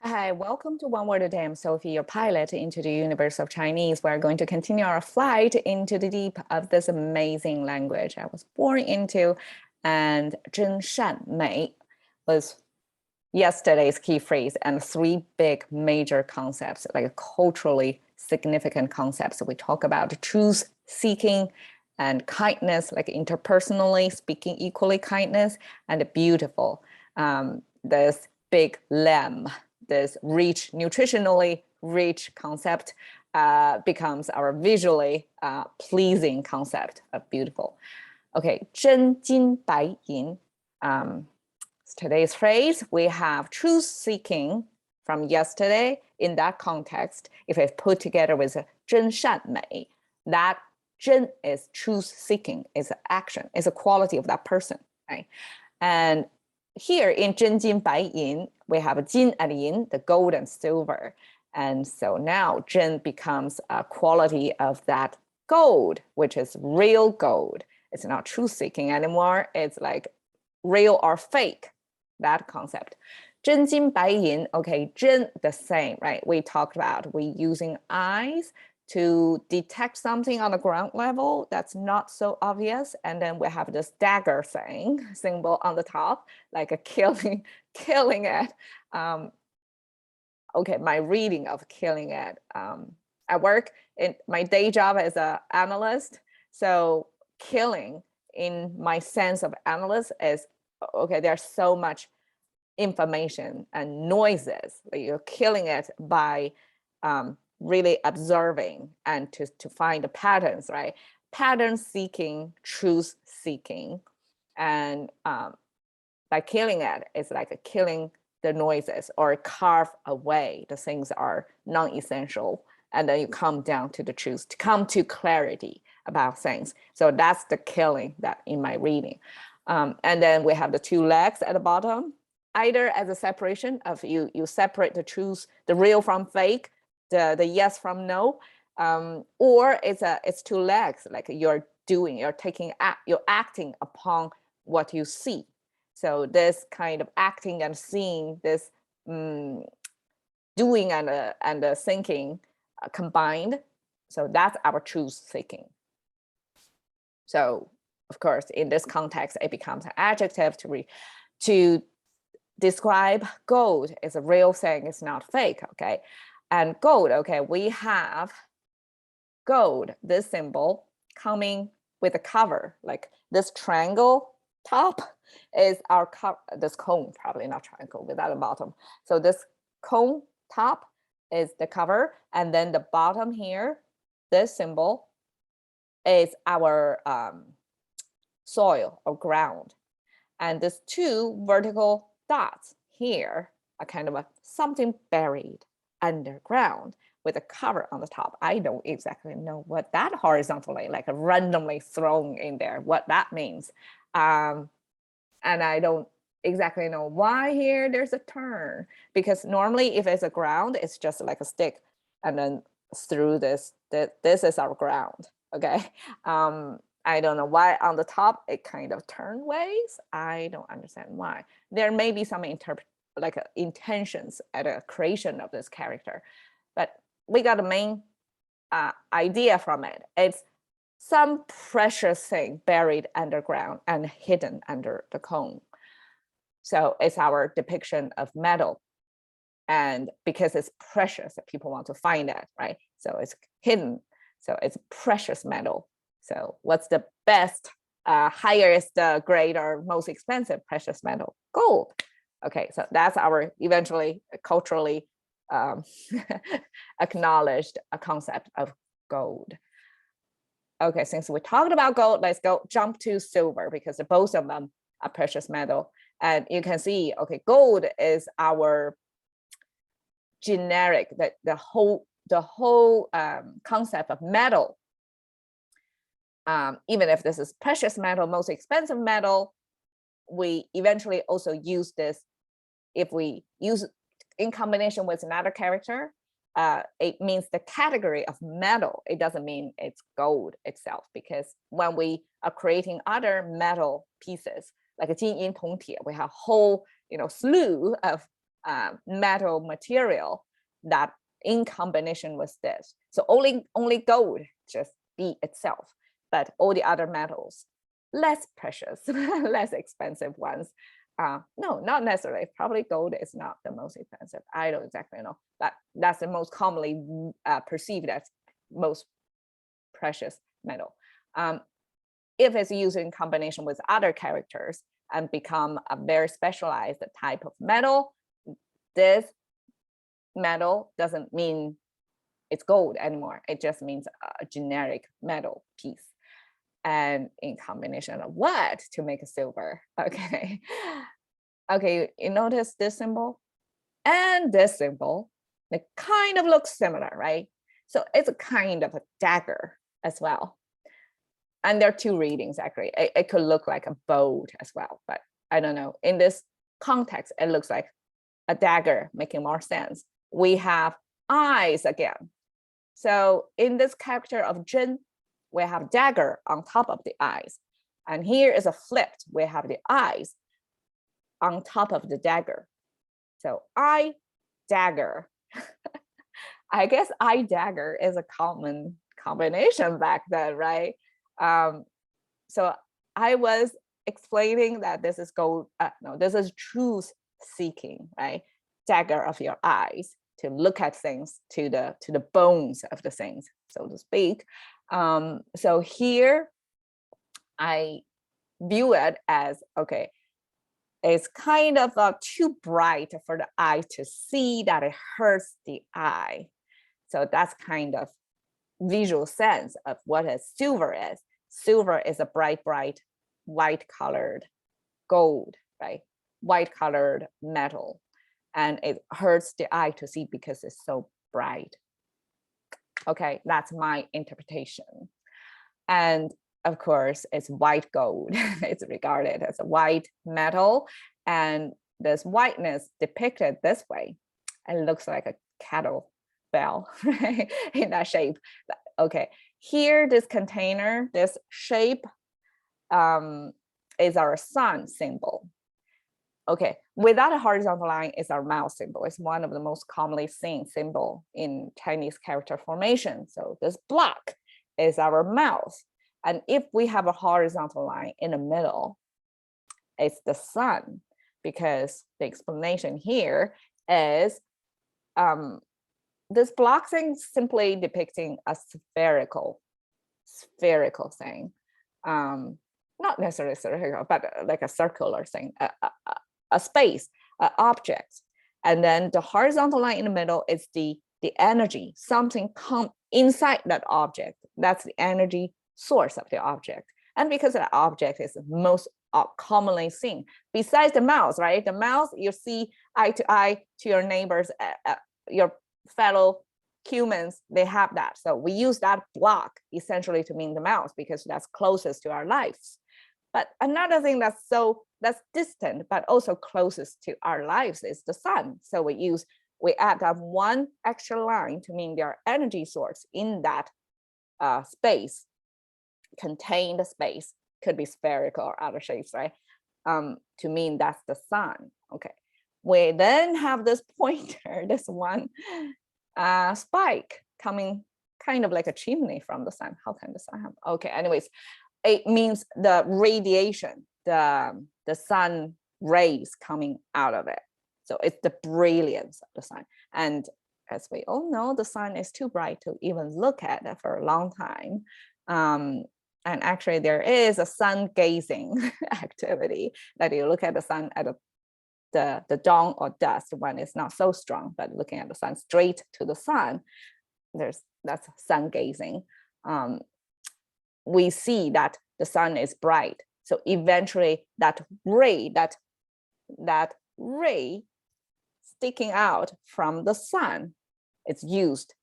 Hi, welcome to One Word a Day. I'm Sophie, your pilot into the universe of Chinese. We're going to continue our flight into the deep of this amazing language I was born into. And 真善美 was yesterday's key phrase, and three big major concepts, like culturally significant concepts. We talk about truth seeking and kindness, like interpersonally speaking equally kindness, and beautiful. This big lamb, this rich, nutritionally rich concept becomes our visually pleasing concept of beautiful. Okay, 真金白银. Today's phrase, we have truth seeking from yesterday. In that context, if it's put together with 真善美, that 真 is truth seeking, is an action, is a quality of that person, right? And here in 真金白银, we have 金 and 银, the gold and silver. And so now 真 becomes a quality of that gold, which is real gold. It's not truth seeking anymore. It's like real or fake, that concept. 真金白银, okay, 真 the same, right? We talked about we using eyes to detect something on the ground level that's not so obvious. And then we have this dagger symbol on the top, like a killing it. Okay, my reading of killing it. I work in my day job as an analyst. So killing in my sense of analyst is, okay, there's so much information and noises. You're killing it by really observing and to find the patterns, right? Pattern seeking, truth seeking. And by killing it, it's like killing the noises or carve away the things that are non-essential. And then you come down to the truth, to come to clarity about things. So that's the killing that in my reading. And then we have the two legs at the bottom, either as a separation of you separate the truth, the real from fake, the yes from no, or it's two legs, like you're acting upon what you see. So this kind of acting and seeing, this doing and thinking combined. So that's our truth seeking. So of course, in this context, it becomes an adjective to describe gold is a real thing, it's not fake, okay? And gold, okay, we have gold, this symbol coming with a cover, like this triangle top is our cover, this cone, probably not triangle without a bottom. So this cone top is the cover, and then the bottom here, this symbol is our soil or ground. And these two vertical dots here are kind of something buried underground with a cover on the top. I don't exactly know what that horizontally, like randomly thrown in there, what that means. And I don't exactly know why here there's a turn, because normally if it's a ground, it's just like a stick and then through this is our ground, okay? I don't know why on the top it kind of turn ways. I don't understand why. There may be some intentions at a creation of this character, but we got a main idea from it. It's some precious thing buried underground and hidden under the cone. So it's our depiction of metal. And because it's precious, people want to find it, right? So it's hidden. So it's precious metal. So what's the best, highest grade or most expensive precious metal? Gold. Okay, so that's our eventually culturally acknowledged concept of gold. Okay, since we talked about gold, let's jump to silver, because both of them are precious metal. And you can see, okay, gold is our generic, the whole concept of metal. Even if this is precious metal, most expensive metal, we eventually also use this. If we use in combination with another character, it means the category of metal. It doesn't mean it's gold itself, because when we are creating other metal pieces, like 金银铜铁, we have whole slew of metal material that in combination with this. So only gold just be itself, but all the other metals, less precious, less expensive ones. No, not necessarily. Probably gold is not the most expensive. I don't exactly know, but that's the most commonly perceived as most precious metal. If it's used in combination with other characters and become a very specialized type of metal, this metal doesn't mean it's gold anymore. It just means a generic metal piece. And in combination of what to make a silver? Okay. Okay, you notice this symbol and this symbol, they kind of look similar, right? So it's a kind of a dagger as well. And there are two readings actually. It could look like a bolt as well, but I don't know. In this context, it looks like a dagger, making more sense. We have eyes again. So in this character of Zhen, we have dagger on top of the eyes. And here is a flipped, we have the eyes on top of the dagger. So eye, dagger. I guess eye dagger is a common combination back then, right? So I was explaining that this is gold, no, this is truth seeking, right? Dagger of your eyes, to look at things to the bones of the things, so to speak. So here I view it as, okay, it's kind of too bright for the eye to see, that it hurts the eye. So that's kind of visual sense of what a silver is. Silver is a bright white colored gold, right? White colored metal. And it hurts the eye to see because it's so bright. Okay, that's my interpretation. And of course, it's white gold. It's regarded as a white metal. And this whiteness depicted this way, it looks like a kettle bell, right? In that shape. Okay, here, this container, this shape is our sun symbol. Okay, without a horizontal line is our mouth symbol. It's one of the most commonly seen symbol in Chinese character formation. So this block is our mouth. And if we have a horizontal line in the middle, it's the sun, because the explanation here is this block thing simply depicting a spherical thing. Not necessarily spherical, but like a circular thing, a space, an object. And then the horizontal line in the middle is the energy, something come inside that object. That's the energy source of the object. And because the object is most commonly seen, besides the mouse, right? The mouse, you see eye to eye to your neighbors, your fellow humans, they have that. So we use that block essentially to mean the mouse, because that's closest to our lives. But another thing that's distant, but also closest to our lives is the sun. So we add that one extra line to mean their energy source in that space, contained space, could be spherical or other shapes, right? To mean that's the sun. Okay. We then have this pointer, this one spike coming kind of like a chimney from the sun. How can the sun have? Okay, anyways, it means the radiation, the sun rays coming out of it. So it's the brilliance of the sun. And as we all know, the sun is too bright to even look at it for a long time. And actually there is a sun gazing activity, that you look at the sun at the dawn or dusk when it's not so strong, but looking at the sun straight to the sun, that's sun gazing. We see that the sun is bright. So eventually that ray sticking out from the sun is used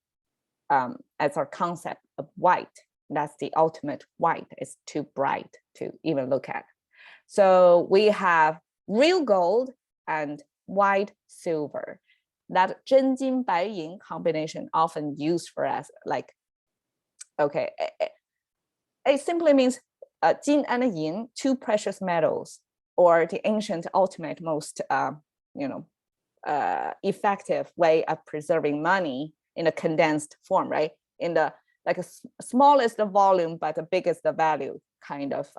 as our concept of white. That's the ultimate white. It's too bright to even look at. So we have real gold and white silver. That 真金白银 combination often used for us, like, okay, it simply means 金 and yin, two precious metals, or the ancient ultimate most effective way of preserving money in a condensed form, right? In the like a smallest volume, but the biggest value kind of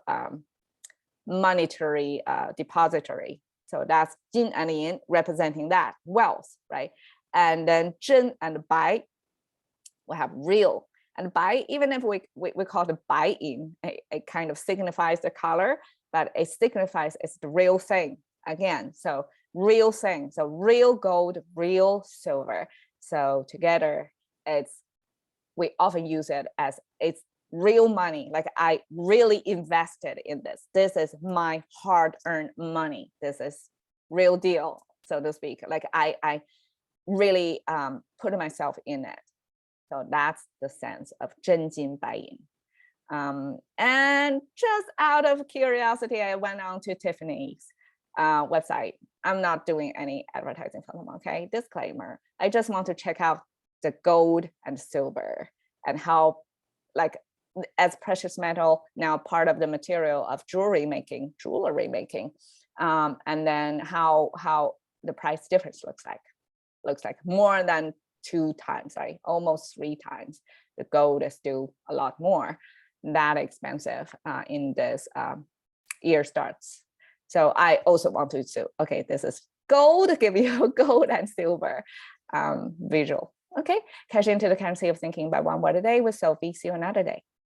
monetary depository. So that's 金 and yin representing that wealth, right? And then 真 and 白, we have real. And 白, even if we call it 白银, it kind of signifies the color, but it signifies it's the real thing again. So real thing, so real gold, real silver. So together, we often use it as it's real money. Like I really invested in this. This is my hard-earned money. This is real deal, so to speak. Like I really put myself in it. So that's the sense of 真金白银. And just out of curiosity, I went on to Tiffany's website. I'm not doing any advertising for them, okay? Disclaimer. I just want to check out the gold and silver and how, like, as precious metal now part of the material of jewelry making, and then how the price difference looks like more than 2 times, right? Almost 3 times. The gold is still a lot more that expensive in this year starts. So I also want to say, okay, this is gold, give you gold and silver visual. Okay, cash into the currency of thinking by one word a day with Sophie. See you another day.